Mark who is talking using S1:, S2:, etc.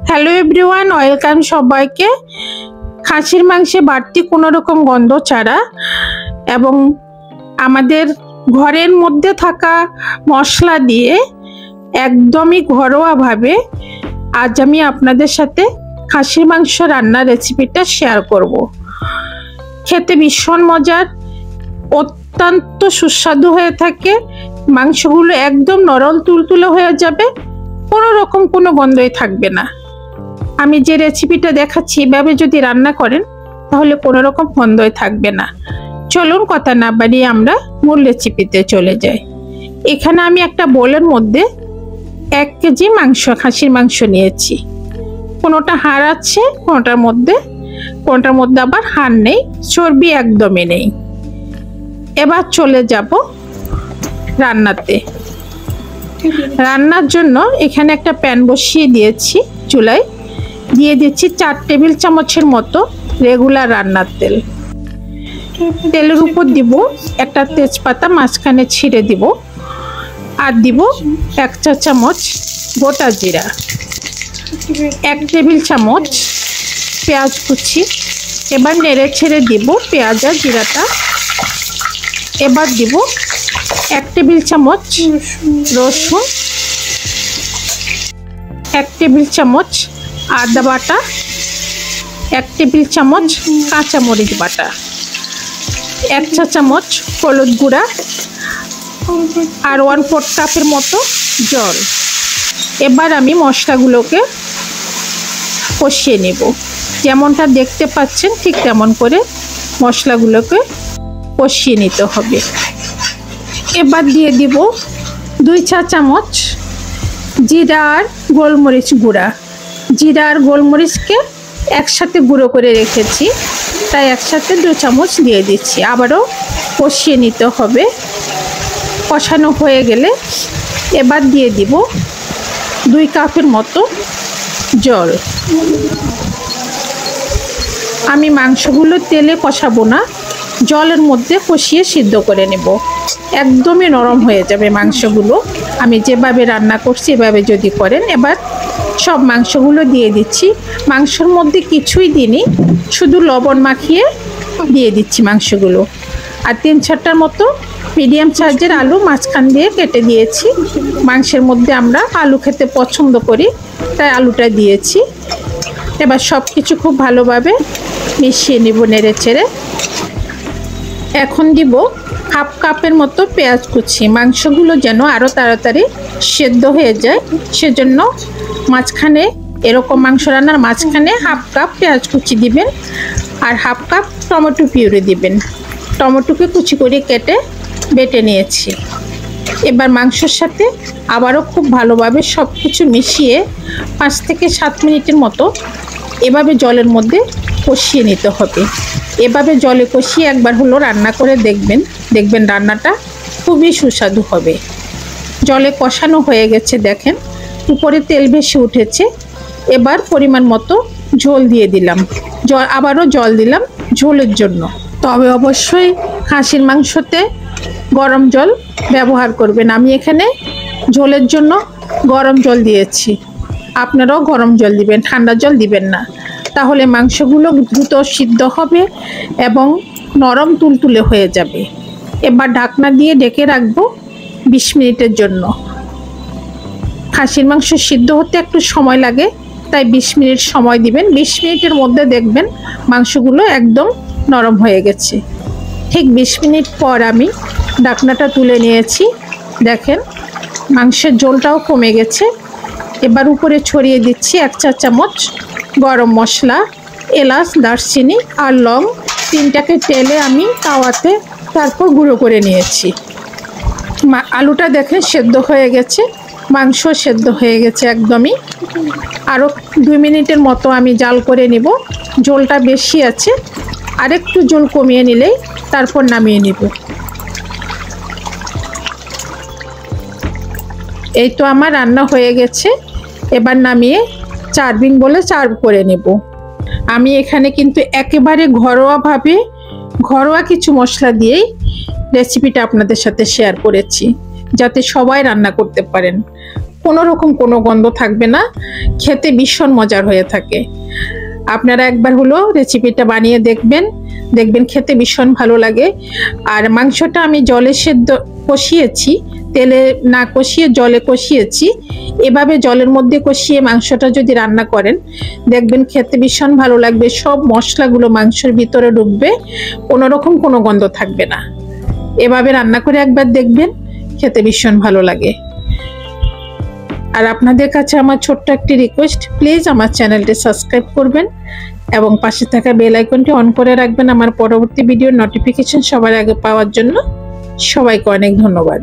S1: Hello everyone, welcome সবাইকে। খাসির মাংসে বাড়তি কোনো রকম গন্ধ ছাড়া এবং আমাদের ঘরের মধ্যে থাকা মশলা দিয়ে একদমই ঘরোয়াভাবে আজ আমি আপনাদের সাথে খাসির মাংস রান্নার রেসিপিটা শেয়ার করব। খেতে ভীষণ মজার, অত্যন্ত সুস্বাদু হয়ে থাকে। মাংসগুলো একদম নরম তুলতুলে হয়ে যাবে, কোনো রকম কোনো গন্ধই থাকবে না। আমি যে রেসিপিটা দেখাচ্ছি এভাবে যদি রান্না করেন তাহলে কোনো রকম গন্ধই থাকবে না। চলুন কথা না বাড়িয়ে আমরা মূল রেসিপিতে চলে যাই। এখানে আমি একটা বোলের মধ্যে 1 কেজি মাংস, খাসির মাংস নিয়েছি। কোনোটা হাড় আছে, কোনোটার মধ্যে আবার হাড় নেই, চর্বি একদমই নেই। এবার চলে যাব রান্নাতে। রান্নার জন্য এখানে একটা প্যান বসিয়ে দিয়েছি, চুলায় দিয়ে দিচ্ছি 4 টেবিল চামচের মতো রেগুলার রান্নার তেল। তেলের উপর দিব একটা তেজপাতা মাঝখানে ছিঁড়ে দিব, আর দিব 1 চা চামচ গোটা জিরা, 1 টেবিল চামচ পেঁয়াজ কুচি। এবার নেড়ে ছেড়ে দিব পেঁয়াজ আর জিরাটা। এবার দিব 1 টেবিল চামচ রসুন, 1 টেবিল চামচ আদা বাটা, 1 টেবিল চামচ কাঁচামরিচ বাটা, 1 চা চামচ হলুদ গুঁড়া, আর 1/4 কাপের মতো জল। এবার আমি মশলাগুলোকে কষিয়ে নেব। যেমনটা দেখতে পাচ্ছেন ঠিক তেমন করে মশলাগুলোকে কষিয়ে নিতে হবে। এবার দিয়ে দিব 2 চা চামচ জিরা আর গোলমরিচ গুঁড়া। জিরা আর গোলমরিচকে একসাথে গুঁড়ো করে রেখেছি, তাই একসাথে 2 চামচ দিয়ে দিচ্ছি। আবারও কষিয়ে নিতে হবে। কষানো হয়ে গেলে এবার দিয়ে দিব 2 কাপের মতো জল। আমি মাংসগুলো তেলে কষাবো না, জলের মধ্যে কষিয়ে সিদ্ধ করে নেব। একদমই নরম হয়ে যাবে মাংসগুলো। আমি যেভাবে রান্না করছি এভাবে যদি করেন। এবার সব মাংসগুলো দিয়ে দিচ্ছি। মাংসর মধ্যে কিছুই দিইনি, শুধু লবণ মাখিয়ে দিয়ে দিচ্ছি মাংসগুলো। আর 3-4টার মতো মিডিয়াম সাইজের আলু মাঝখান দিয়ে কেটে দিয়েছি। মাংসের মধ্যে আমরা আলু খেতে পছন্দ করি, তাই আলুটা দিয়েছি। এবার সব কিছু খুব ভালোভাবে মিশিয়ে নেব নেড়ে চেড়ে। এখন দিব 1/2 কাপের মতো পেঁয়াজ কুচি। মাংসগুলো যেন আরও তাড়াতাড়ি সেদ্ধ হয়ে যায়, সেজন্য মাঝখানে এরকম মাংস রান্নার মাঝখানে 1/2 কাপ পেঁয়াজ কুচি দিবেন, আর 1/2 কাপ টমেটো পিউরি দিবেন। টমেটোকে কুচি করে কেটে বেটে নিয়েছি। এবার মাংসের সাথে আবারও খুব ভালোভাবে সব কিছু মিশিয়ে 5 থেকে 7 মিনিটের মতো এভাবে জলের মধ্যে কষিয়ে নিতে হবে। এভাবে জলে কষিয়ে একবার হলো রান্না করে দেখবেন রান্নাটা খুবই সুস্বাদু হবে। জলে কষানো হয়ে গেছে, দেখেন উপরে তেল বেশি উঠেছে। এবার পরিমাণ মতো ঝোল দিয়ে দিলাম, আবারও জল দিলাম ঝোলের জন্য। তবে অবশ্যই খাসির মাংসতে গরম জল ব্যবহার করবেন। আমি এখানে ঝোলের জন্য গরম জল দিয়েছি, আপনারাও গরম জল দিবেন, ঠান্ডা জল দিবেন না, তাহলে মাংসগুলো দ্রুত সিদ্ধ হবে এবং নরম তুলতুলে হয়ে যাবে। এবার ঢাকনা দিয়ে ঢেকে রাখবো 20 মিনিটের জন্য। খাসির মাংস সিদ্ধ হতে একটু সময় লাগে, তাই 20 মিনিট সময় দিবেন। 20 মিনিটের মধ্যে দেখবেন মাংসগুলো একদম নরম হয়ে গেছে। ঠিক 20 মিনিট পর আমি ঢাকনাটা তুলে নিয়েছি। দেখেন মাংসের ঝোলটাও কমে গেছে। এবার উপরে ছড়িয়ে দিচ্ছি 1 চা চামচ গরম মশলা, এলাচ, দারচিনি আর লং 3টাকে তেলে আমি তাওয়াতে তারপর গুঁড়ো করে নিয়েছি। আলুটা দেখেন সেদ্ধ হয়ে গেছে, মাংস সেদ্ধ হয়ে গেছে একদমই। আরও 2 মিনিটের মতো আমি জাল করে নিব। ঝোলটা বেশি আছে, আরেকটু ঝোল কমিয়ে নিলেই তারপর নামিয়ে নিব। এই তো আমার রান্না হয়ে গেছে। এবার নামিয়ে সার্ভিং বলে সার্ভ করে নেব। আমি এখানে কিন্তু একেবারে ঘরোয়া কিছু মশলা দিয়েই রেসিপিটা আপনাদের সাথে শেয়ার করেছি, যাতে সবাই রান্না করতে পারেন। কোনো রকম কোনো গন্ধ থাকবে না, খেতে ভীষণ মজার হয়ে থাকে। আপনারা একবার হলো রেসিপিটা বানিয়ে দেখবেন, দেখবেন খেতে ভীষণ ভালো লাগে। আর মাংসটা আমি জলে সেদ্ধ কষিয়েছি, তেলে না কষিয়ে জলে কষিয়েছি। এভাবে জলের মধ্যে কষিয়ে মাংসটা যদি রান্না করেন দেখবেন খেতে ভীষণ ভালো লাগবে। সব মশলাগুলো মাংসের ভিতরে ঢুকবে, কোনো রকম কোনো গন্ধ থাকবে না। এভাবে রান্না করে একবার দেখবেন, খেতে ভীষণ ভালো লাগে। আর আপনাদের কাছে আমার ছোট্ট একটি রিকোয়েস্ট, প্লিজ আমার চ্যানেলটি সাবস্ক্রাইব করবেন এবং পাশে থাকা বেল আইকনটি অন করে রাখবেন আমার পরবর্তী ভিডিওর নোটিফিকেশন সবার আগে পাওয়ার জন্য। সবাইকে অনেক ধন্যবাদ।